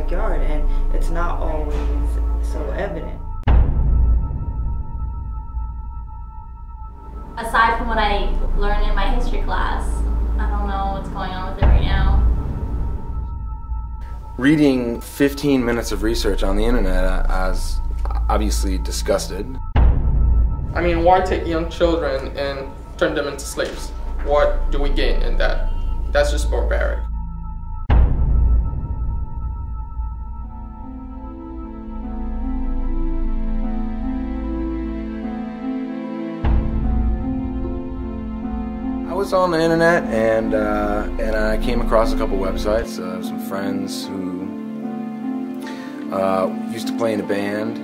backyard, and it's not always so evident. Aside from what I learned in my history class, I don't know what's going on with it right now. Reading 15 minutes of research on the internet, I was obviously disgusted. I mean, why take young children and turn them into slaves? What do we gain in that? That's just barbaric. I was on the internet and I came across a couple websites. Some friends who used to play in a band,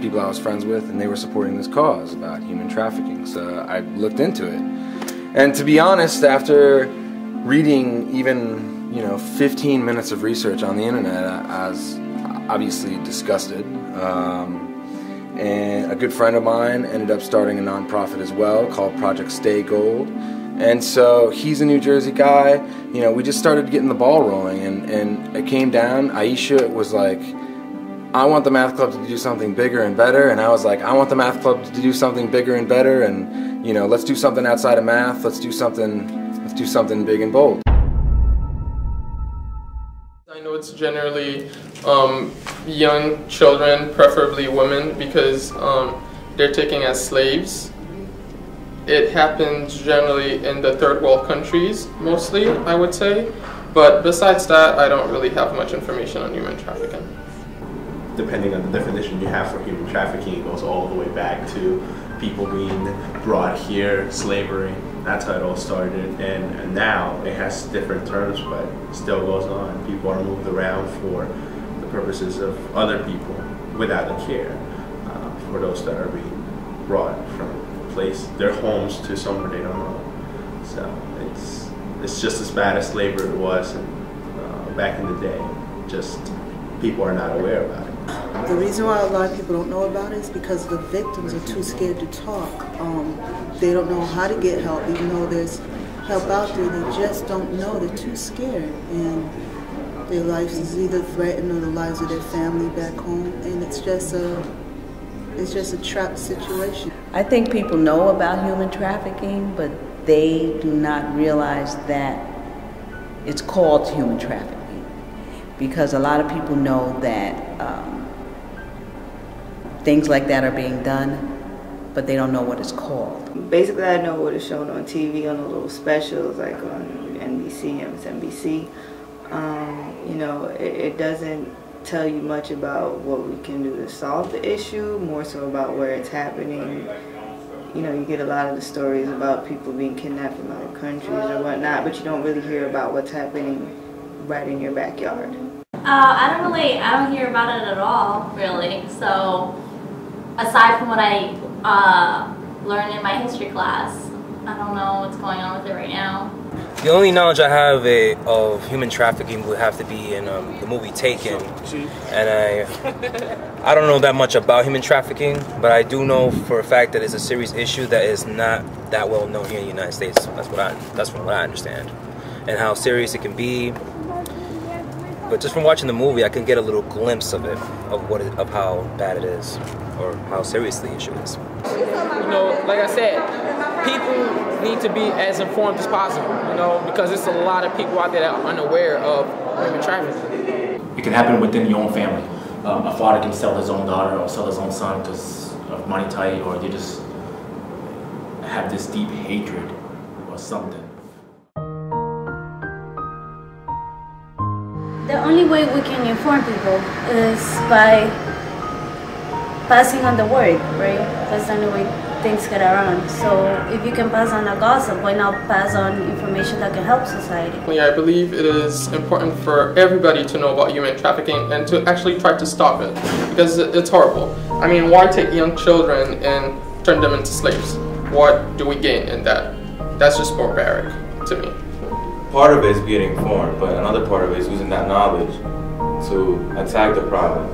people I was friends with, and they were supporting this cause about human trafficking. So I looked into it, and to be honest, after reading even 15 minutes of research on the internet, I was obviously disgusted. And a good friend of mine ended up starting a nonprofit as well called Project Stay Gold. And so he's a New Jersey guy. We just started getting the ball rolling, and it came down. Aisha was like, I want the math club to do something bigger and better, and I was like, I want the math club to do something bigger and better, and let's do something outside of math. Let's do something big and bold. I know it's generally young children, preferably women, because they're taken as slaves. It happens generally in the third world countries, mostly, I would say. But besides that, I don't really have much information on human trafficking. Depending on the definition you have for human trafficking, it goes all the way back to people being brought here, slavery. That's how it all started, and now it has different terms, but it still goes on. People are moved around for the purposes of other people without a care for those that are being brought from their homes to somewhere they don't know. So it's just as bad as slavery was back in the day. Just people are not aware about it. The reason why a lot of people don't know about it is because the victims are too scared to talk. They don't know how to get help, even though there's help out there. They just don't know. They're too scared, and their lives is either threatened or the lives of their family back home, and it's just a trapped situation. I think people know about human trafficking, but they do not realize that it's called human trafficking, because a lot of people know that things like that are being done, but they don't know what it's called. Basically, I know what is shown on TV on the little specials, like on NBC, MSNBC. It doesn't tell you much about what we can do to solve the issue, more so about where it's happening. You get a lot of the stories about people being kidnapped from other countries or whatnot, but you don't really hear about what's happening right in your backyard. I don't hear about it at all, really. So, aside from what I learned in my history class, I don't know what's going on with it right now. The only knowledge I have of human trafficking would have to be in the movie Taken, and I don't know that much about human trafficking, but I do know for a fact that it's a serious issue that is not that well known here in the United States. That's from what I understand, and how serious it can be. But just from watching the movie, I can get a little glimpse of it, of how bad it is, or how serious the issue is. Like I said, people need to be as informed as possible, because there's a lot of people out there that are unaware of human trafficking. It can happen within your own family. A father can sell his own daughter or sell his own son because of money tight, or they just have this deep hatred or something. The only way we can inform people is by passing on the word, right? That's the only way things get around. So if you can pass on a gossip, why not pass on information that can help society? I believe it is important for everybody to know about human trafficking and to actually try to stop it, because it's horrible. I mean, why take young children and turn them into slaves? What do we gain in that? That's just barbaric to me. Part of it is being informed, but another part of it is using that knowledge to attack the problem.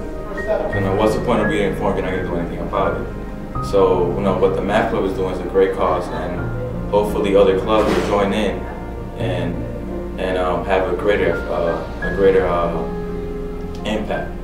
What's the point of being informed if you're not going to do anything about it? So, what the math club is doing is a great cause, and hopefully other clubs will join in and have a greater impact.